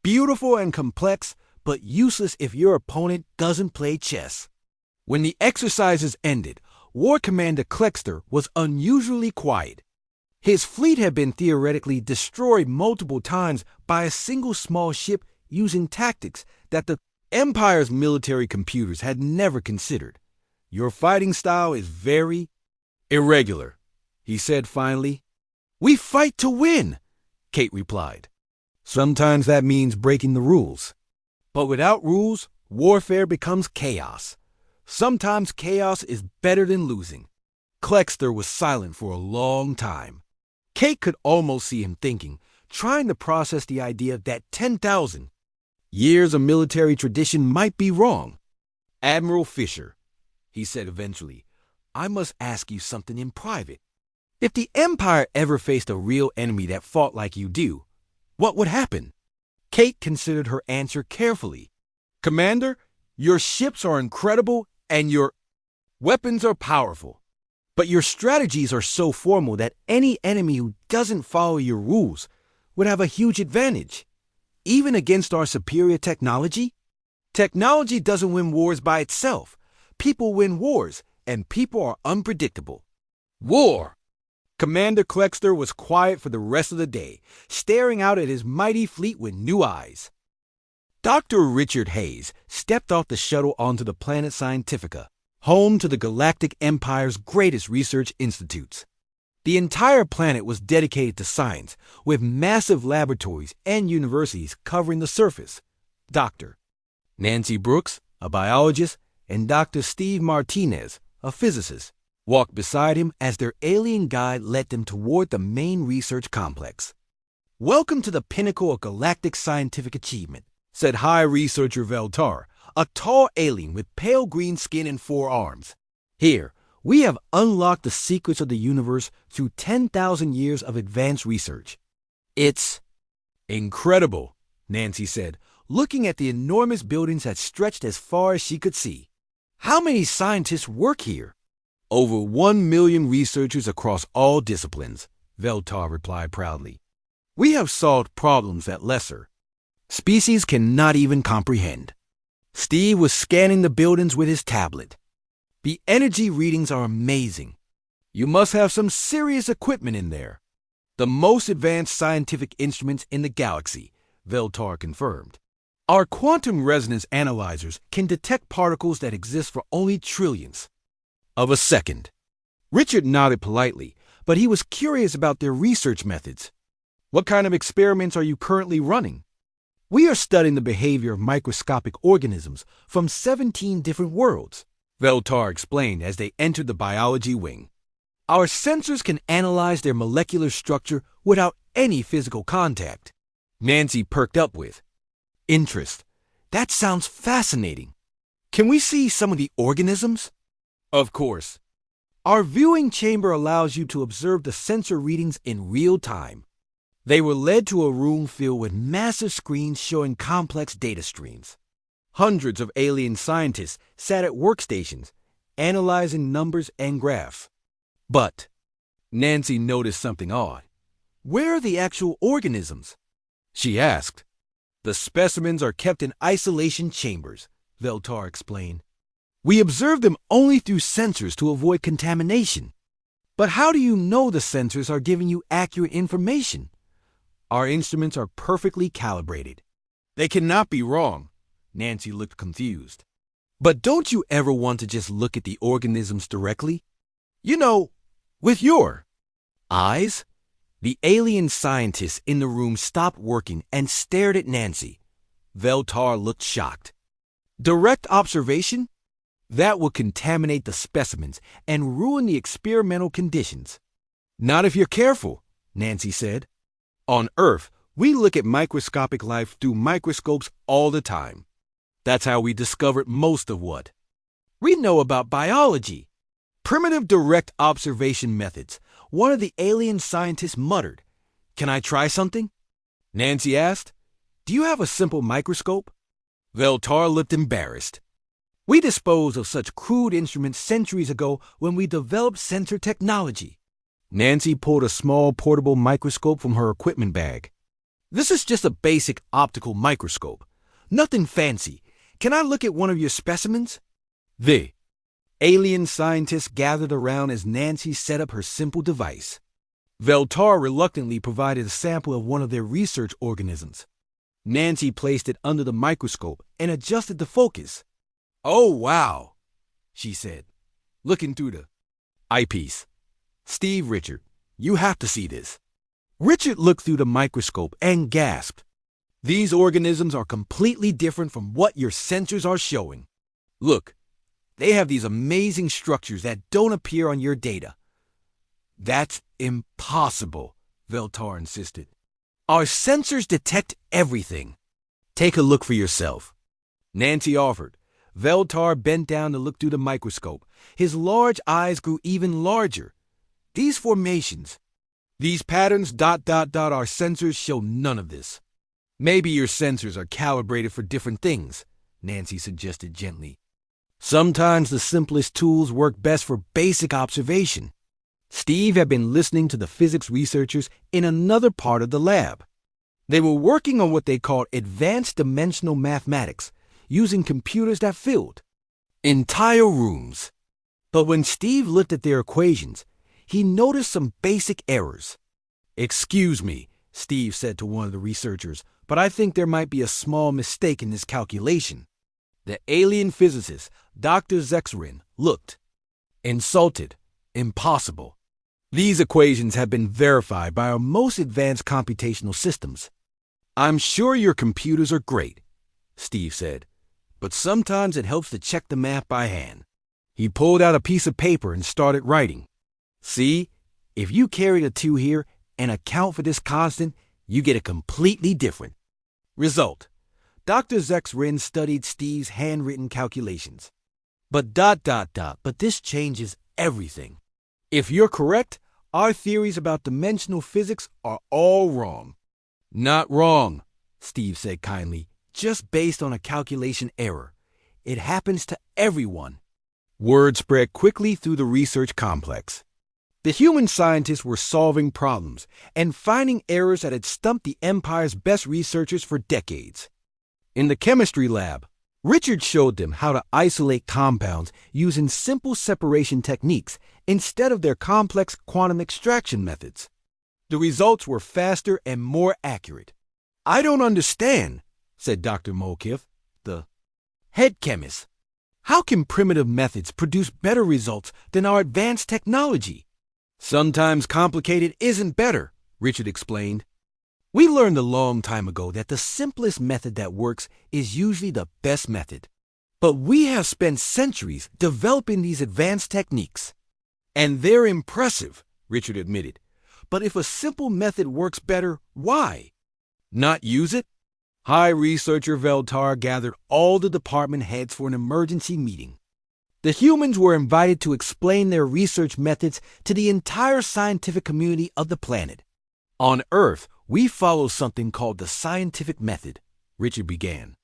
A: "Beautiful and complex, but useless if your opponent doesn't play chess." When the exercises ended, War Commander Klexter was unusually quiet. His fleet had been theoretically destroyed multiple times by a single small ship using tactics that the Empire's military computers had never considered. "Your fighting style is very irregular," he said finally. "We fight to win," Kate replied. "Sometimes that means breaking the rules. But without rules, warfare becomes chaos. Sometimes chaos is better than losing." Klexter was silent for a long time. Kate could almost see him thinking, trying to process the idea that 10,000 years of military tradition might be wrong. "Admiral Fisher," he said eventually, "I must ask you something in private. If the Empire ever faced a real enemy that fought like you do, what would happen?" Kate considered her answer carefully. "Commander, your ships are incredible and your weapons are powerful. But your strategies are so formal that any enemy who doesn't follow your rules would have a huge advantage. Even against our superior technology? Technology doesn't win wars by itself. People win wars, and people are unpredictable." War! Commander Klexter was quiet for the rest of the day, staring out at his mighty fleet with new eyes. Dr. Richard Hayes stepped off the shuttle onto the planet Scientifica, home to the Galactic Empire's greatest research institutes. The entire planet was dedicated to science, with massive laboratories and universities covering the surface. Dr. Nancy Brooks, a biologist, and Dr. Steve Martinez, a physicist, walked beside him as their alien guide led them toward the main research complex. "Welcome to the pinnacle of galactic scientific achievement," said High Researcher Veltar, a tall alien with pale green skin and 4 arms. "Here, we have unlocked the secrets of the universe through 10,000 years of advanced research." "It's incredible," Nancy said, looking at the enormous buildings that stretched as far as she could see. "How many scientists work here?" "Over 1 million researchers across all disciplines," Veltar replied proudly. "We have solved problems that lesser species cannot even comprehend." Steve was scanning the buildings with his tablet. "The energy readings are amazing. You must have some serious equipment in there." "The most advanced scientific instruments in the galaxy," Veltar confirmed. "Our quantum resonance analyzers can detect particles that exist for only trillions of a second." Richard nodded politely, but he was curious about their research methods. "What kind of experiments are you currently running?" "We are studying the behavior of microscopic organisms from 17 different worlds," Veltar explained as they entered the biology wing. "Our sensors can analyze their molecular structure without any physical contact." Nancy perked up with interest. "That sounds fascinating. Can we see some of the organisms?" "Of course. Our viewing chamber allows you to observe the sensor readings in real time." They were led to a room filled with massive screens showing complex data streams. Hundreds of alien scientists sat at workstations, analyzing numbers and graphs. But Nancy noticed something odd. "Where are the actual organisms?" she asked. "The specimens are kept in isolation chambers," Veltar explained. "We observe them only through sensors to avoid contamination." "But how do you know the sensors are giving you accurate information?" "Our instruments are perfectly calibrated. They cannot be wrong." Nancy looked confused. "But don't you ever want to just look at the organisms directly? You know, with your eyes?" The alien scientists in the room stopped working and stared at Nancy. Veltar looked shocked. "Direct observation?" That will contaminate the specimens and ruin the experimental conditions. Not if you're careful, Nancy said. On Earth, we look at microscopic life through microscopes all the time. That's how we discovered most of what we know about biology. Primitive direct observation methods, one of the alien scientists muttered. Can I try something? Nancy asked. Do you have a simple microscope? Veltar looked embarrassed. We disposed of such crude instruments centuries ago when we developed sensor technology. Nancy pulled a small portable microscope from her equipment bag. This is just a basic optical microscope. Nothing fancy. Can I look at one of your specimens? The alien scientists gathered around as Nancy set up her simple device. Veltar reluctantly provided a sample of one of their research organisms. Nancy placed it under the microscope and adjusted the focus. Oh, wow, she said, looking through the eyepiece. Steve, Richard, you have to see this. Richard looked through the microscope and gasped. These organisms are completely different from what your sensors are showing. Look, they have these amazing structures that don't appear on your data. That's impossible, Veltar insisted. Our sensors detect everything. Take a look for yourself. Nancy offered. Veltar bent down to look through the microscope. His large eyes grew even larger. These formations, these patterns, our sensors show none of this. Maybe your sensors are calibrated for different things, Nancy suggested gently. Sometimes the simplest tools work best for basic observation. Steve had been listening to the physics researchers in another part of the lab. They were working on what they called advanced dimensional mathematics, using computers that filled entire rooms. But when Steve looked at their equations, he noticed some basic errors. Excuse me, Steve said to one of the researchers, but I think there might be a small mistake in this calculation. The alien physicist, Dr. Zexrin, looked insulted. Impossible. These equations have been verified by our most advanced computational systems. I'm sure your computers are great, Steve said, but sometimes it helps to check the math by hand. He pulled out a piece of paper and started writing. See, if you carry a 2 here and account for this constant, you get a completely different result. Dr. Zexrin studied Steve's handwritten calculations. But this changes everything. If you're correct, our theories about dimensional physics are all wrong. Not wrong, Steve said kindly, just based on a calculation error. It happens to everyone. Word spread quickly through the research complex. The human scientists were solving problems and finding errors that had stumped the Empire's best researchers for decades. In the chemistry lab, Richard showed them how to isolate compounds using simple separation techniques instead of their complex quantum extraction methods. The results were faster and more accurate. I don't understand, said Dr. Molkiff, the head chemist. How can primitive methods produce better results than our advanced technology? Sometimes complicated isn't better, Richard explained. We learned a long time ago that the simplest method that works is usually the best method. But we have spent centuries developing these advanced techniques. And they're impressive, Richard admitted. But if a simple method works better, why not use it? High researcher Veltar gathered all the department heads for an emergency meeting. The humans were invited to explain their research methods to the entire scientific community of the planet. On Earth, we follow something called the scientific method, Richard began.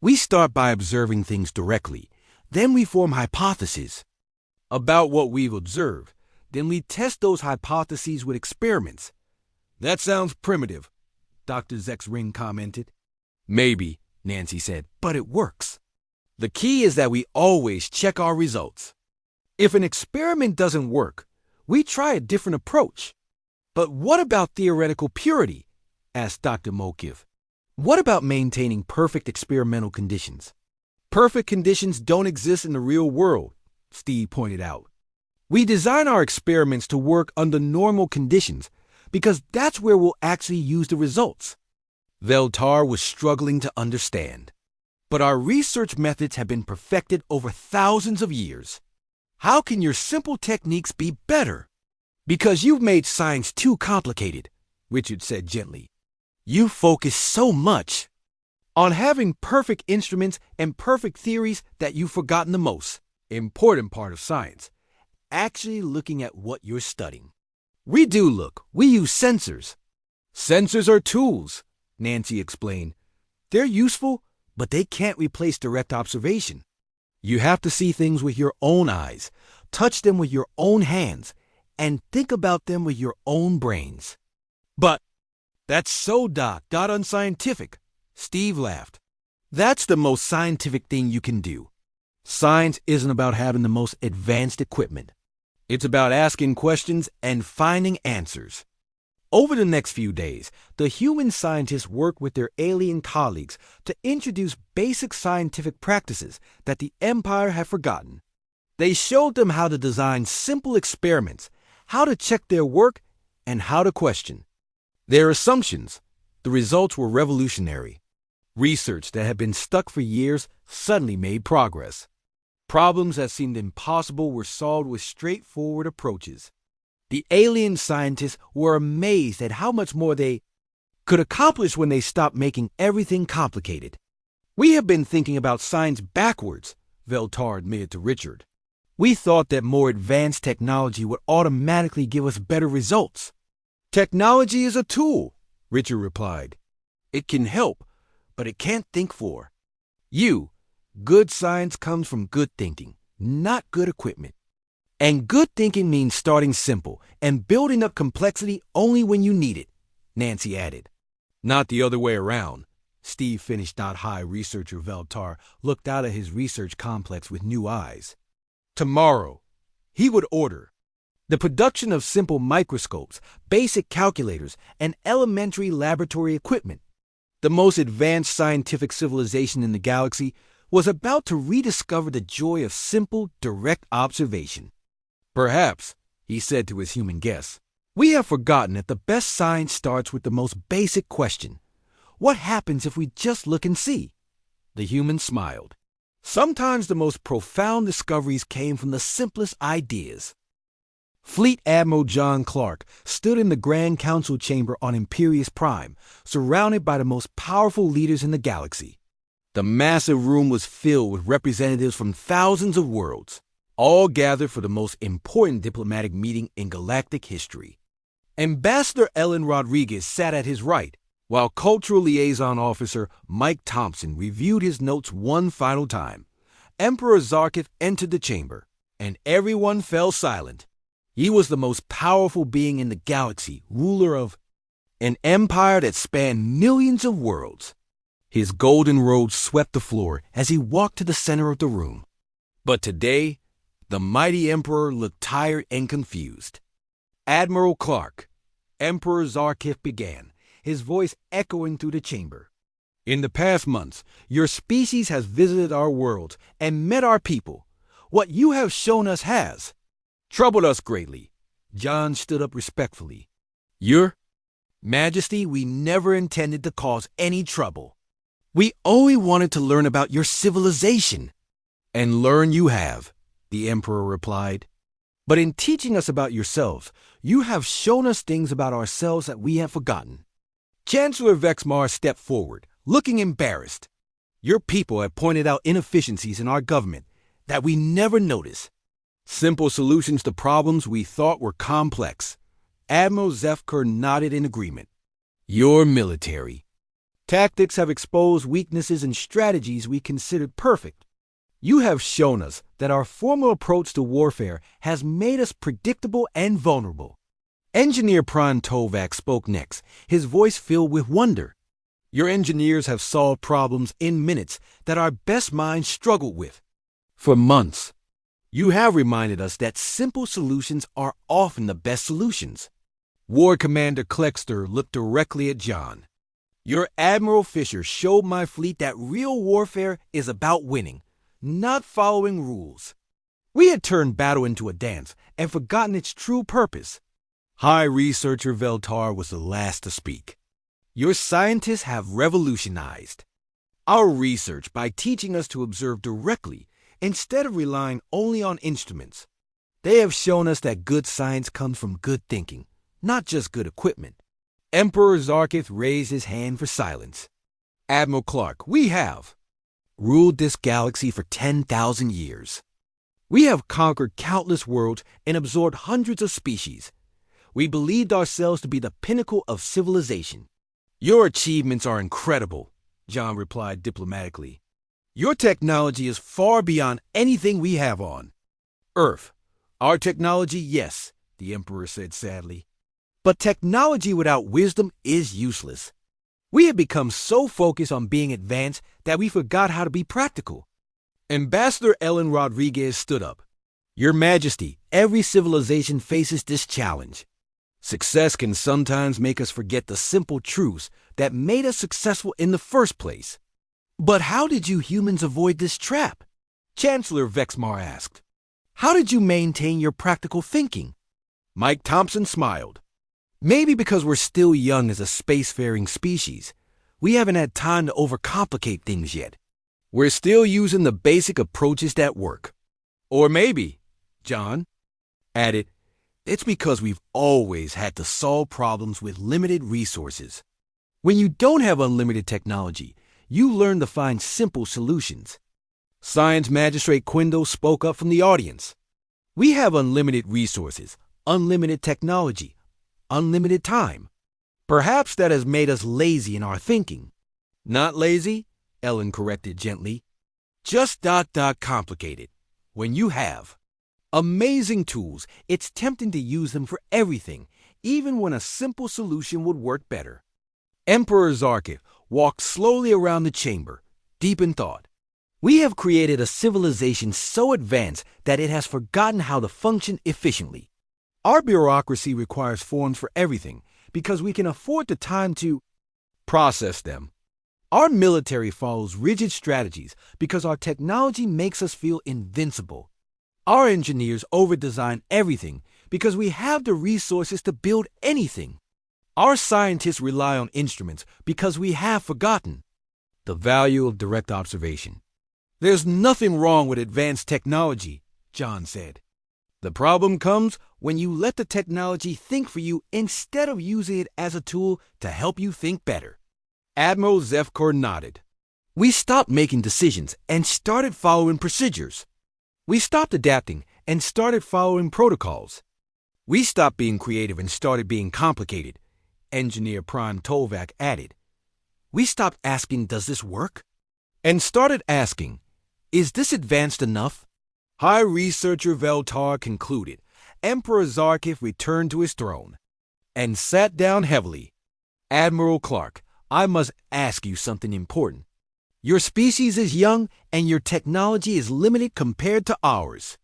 A: We start by observing things directly. Then we form hypotheses about what we've observed. Then we test those hypotheses with experiments. That sounds primitive, Dr. Zexrin commented. Maybe, Nancy said, but it works. The key is that we always check our results. If an experiment doesn't work, we try a different approach. But what about theoretical purity? Asked Dr. Molkiff. What about maintaining perfect experimental conditions? Perfect conditions don't exist in the real world, Steve pointed out. We design our experiments to work under normal conditions because that's where we'll actually use the results. Veltar was struggling to understand. But our research methods have been perfected over thousands of years. How can your simple techniques be better? Because you've made science too complicated, Richard said gently. You focus so much on having perfect instruments and perfect theories that you've forgotten the most important part of science, actually looking at what you're studying. We do look. We use sensors. Sensors are tools, Nancy explained. They're useful, but they can't replace direct observation. You have to see things with your own eyes, touch them with your own hands, and think about them with your own brains. But that's so dot unscientific, Steve laughed. That's the most scientific thing you can do. Science isn't about having the most advanced equipment. It's about asking questions and finding answers. Over the next few days, the human scientists worked with their alien colleagues to introduce basic scientific practices that the Empire had forgotten. They showed them how to design simple experiments, how to check their work, and how to question their assumptions. The results were revolutionary. Research that had been stuck for years suddenly made progress. Problems that seemed impossible were solved with straightforward approaches. The alien scientists were amazed at how much more they could accomplish when they stopped making everything complicated. We have been thinking about science backwards, Veltar admitted to Richard. We thought that more advanced technology would automatically give us better results. Technology is a tool, Richard replied. It can help, but it can't think for you. Good science comes from good thinking, not good equipment. And good thinking means starting simple and building up complexity only when you need it, Nancy added. Not the other way around. Steve finished. High researcher Veltar looked out at his research complex with new eyes. Tomorrow, he would order the production of simple microscopes, basic calculators, and elementary laboratory equipment. The most advanced scientific civilization in the galaxy was about to rediscover the joy of simple, direct observation. Perhaps, he said to his human guests, we have forgotten that the best science starts with the most basic question. What happens if we just look and see? The human smiled. Sometimes the most profound discoveries came from the simplest ideas. Fleet Admiral John Clark stood in the Grand Council chamber on Imperius Prime, surrounded by the most powerful leaders in the galaxy. The massive room was filled with representatives from thousands of worlds, all gathered for the most important diplomatic meeting in galactic history. Ambassador Ellen Rodriguez sat at his right, while Cultural Liaison Officer Mike Thompson reviewed his notes one final time. Emperor Zarkith entered the chamber, and everyone fell silent. He was the most powerful being in the galaxy, ruler of an empire that spanned millions of worlds. His golden robe swept the floor as he walked to the center of the room. But today, the mighty emperor looked tired and confused. Admiral Clark, Emperor Zarkith began, his voice echoing through the chamber. In the past months, your species has visited our worlds and met our people. What you have shown us has troubled us greatly. John stood up respectfully. Your Majesty, we never intended to cause any trouble. We only wanted to learn about your civilization. And learn you have, the Emperor replied. But in teaching us about yourselves, you have shown us things about ourselves that we have forgotten. Chancellor Vexmar stepped forward, looking embarrassed. Your people have pointed out inefficiencies in our government that we never noticed. Simple solutions to problems we thought were complex. Admiral Zefker nodded in agreement. Your military tactics have exposed weaknesses in strategies we considered perfect. You have shown us that our formal approach to warfare has made us predictable and vulnerable. Engineer Pran Tovak spoke next, his voice filled with wonder. Your engineers have solved problems in minutes that our best minds struggled with. For months, you have reminded us that simple solutions are often the best solutions. War Commander Klexter looked directly at John. Your Admiral Fisher showed my fleet that real warfare is about winning, not following rules. We had turned battle into a dance and forgotten its true purpose. High Researcher Veltar was the last to speak. Your scientists have revolutionized Our research by teaching us to observe directly instead of relying only on instruments. They have shown us that good science comes from good thinking, not just good equipment. Emperor Zarkith raised his hand for silence. Admiral Clark, we have ruled this galaxy for 10,000 years. We have conquered countless worlds and absorbed hundreds of species. We believed ourselves to be the pinnacle of civilization. Your achievements are incredible, John replied diplomatically. Your technology is far beyond anything we have on Earth. Our technology, yes, the Emperor said sadly. But technology without wisdom is useless. We have become so focused on being advanced that we forgot how to be practical. Ambassador Ellen Rodriguez stood up. Your Majesty, every civilization faces this challenge. Success can sometimes make us forget the simple truths that made us successful in the first place. But how did you humans avoid this trap? Chancellor Vexmar asked. How did you maintain your practical thinking? Mike Thompson smiled. Maybe because we're still young as a spacefaring species. We haven't had time to overcomplicate things yet. We're still using the basic approaches that work. Or maybe, John added, it's because we've always had to solve problems with limited resources. When you don't have unlimited technology, you learn to find simple solutions. Science Magistrate Quindo spoke up from the audience. We have unlimited resources, unlimited technology, unlimited time. Perhaps that has made us lazy in our thinking. Not lazy, Ellen corrected gently. Just complicated. When you have amazing tools, it's tempting to use them for everything, even when a simple solution would work better. Emperor Zarkith walked slowly around the chamber, deep in thought. We have created a civilization so advanced that it has forgotten how to function efficiently. Our bureaucracy requires forms for everything because we can afford the time to process them. Our military follows rigid strategies because our technology makes us feel invincible. Our engineers over-design everything because we have the resources to build anything. Our scientists rely on instruments because we have forgotten the value of direct observation. There's nothing wrong with advanced technology, John said. The problem comes when you let the technology think for you instead of using it as a tool to help you think better. Admiral Zefkor nodded. We stopped making decisions and started following procedures. We stopped adapting and started following protocols. We stopped being creative and started being complicated, Engineer Prime Tolvac added. We stopped asking, does this work? And started asking, is this advanced enough? High Researcher Veltar concluded. Emperor Zarkith returned to his throne and sat down heavily. Admiral Clark, I must ask you something important. Your species is young and your technology is limited compared to ours.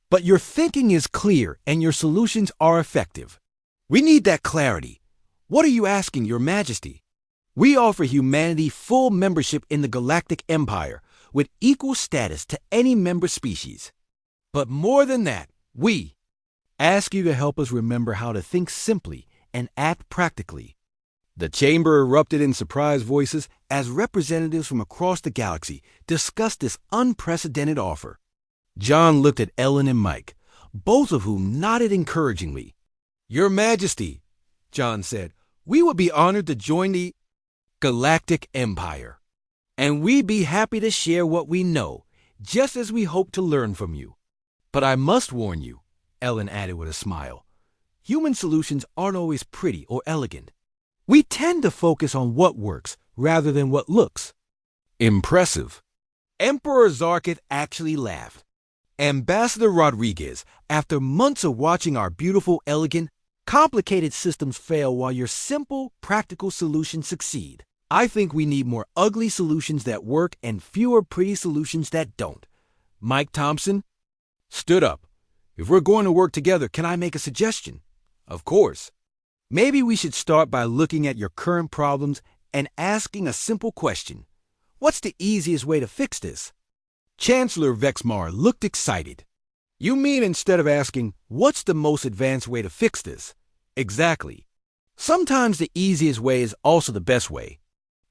A: But your thinking is clear and your solutions are effective. We need that clarity. What are you asking, Your Majesty? We offer humanity full membership in the Galactic Empire with equal status to any member species. But more than that, we ask you to help us remember how to think simply and act practically. The chamber erupted in surprised voices as representatives from across the galaxy discussed this unprecedented offer. John looked at Ellen and Mike, both of whom nodded encouragingly. Your Majesty, John said, we would be honored to join the Galactic Empire. And we'd be happy to share what we know, just as we hope to learn from you. But I must warn you, Ellen added with a smile, human solutions aren't always pretty or elegant. We tend to focus on what works rather than what looks impressive. Emperor Zarkith actually laughed. Ambassador Rodriguez, after months of watching our beautiful, elegant, complicated systems fail while your simple, practical solutions succeed, I think we need more ugly solutions that work and fewer pretty solutions that don't. Mike Thompson stood up. If we're going to work together, can I make a suggestion? Of course. Maybe we should start by looking at your current problems and asking a simple question. What's the easiest way to fix this? Chancellor Vexmar looked excited. You mean instead of asking, what's the most advanced way to fix this? Exactly. Sometimes the easiest way is also the best way.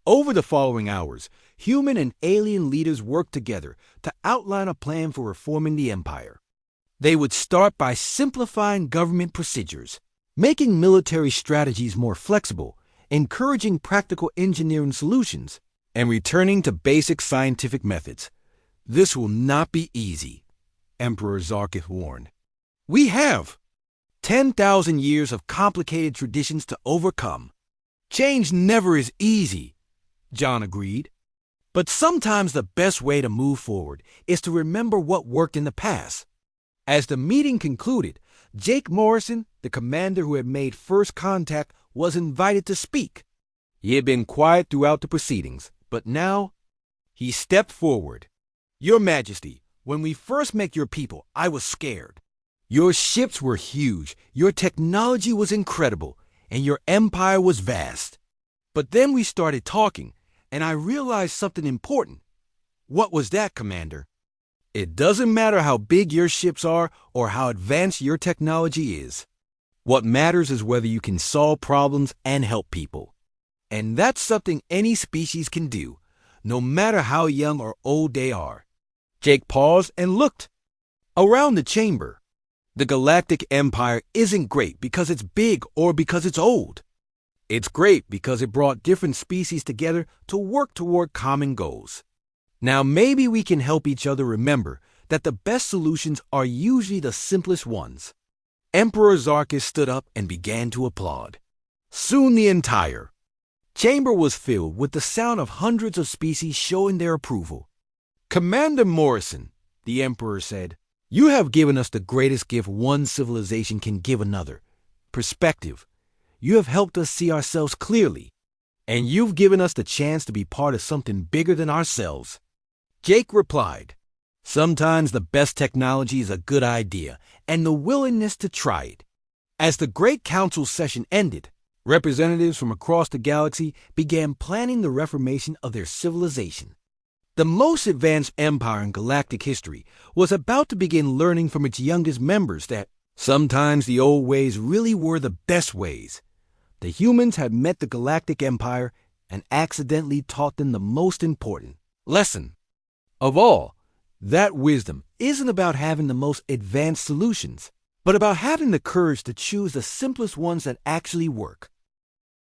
A: Over the following hours, human and alien leaders worked together to outline a plan for reforming the empire. They would start by simplifying government procedures, making military strategies more flexible, encouraging practical engineering solutions, and returning to basic scientific methods. This will not be easy, Emperor Zarkith warned. We have 10,000 years of complicated traditions to overcome. Change never is easy, John agreed. But sometimes the best way to move forward is to remember what worked in the past. As the meeting concluded, Jake Morrison, the commander who had made first contact, was invited to speak. He had been quiet throughout the proceedings, but now he stepped forward. Your Majesty, when we first met your people, I was scared. Your ships were huge, your technology was incredible, and your empire was vast. But then we started talking, and I realized something important. What was that, Commander? It doesn't matter how big your ships are or how advanced your technology is. What matters is whether you can solve problems and help people. And that's something any species can do, no matter how young or old they are. Jake paused and looked around the chamber. The Galactic Empire isn't great because it's big or because it's old. It's great because it brought different species together to work toward common goals. Now maybe we can help each other remember that the best solutions are usually the simplest ones. Emperor Zarkis stood up and began to applaud. Soon the entire chamber was filled with the sound of hundreds of species showing their approval. Commander Morrison, the Emperor said, you have given us the greatest gift one civilization can give another, perspective. You have helped us see ourselves clearly, and you've given us the chance to be part of something bigger than ourselves. Jake replied, sometimes the best technology is a good idea and the willingness to try it. As the Great Council session ended, representatives from across the galaxy began planning the reformation of their civilization. The most advanced empire in galactic history was about to begin learning from its youngest members that sometimes the old ways really were the best ways. The humans had met the Galactic Empire and accidentally taught them the most important lesson of all. That wisdom isn't about having the most advanced solutions, but about having the courage to choose the simplest ones that actually work.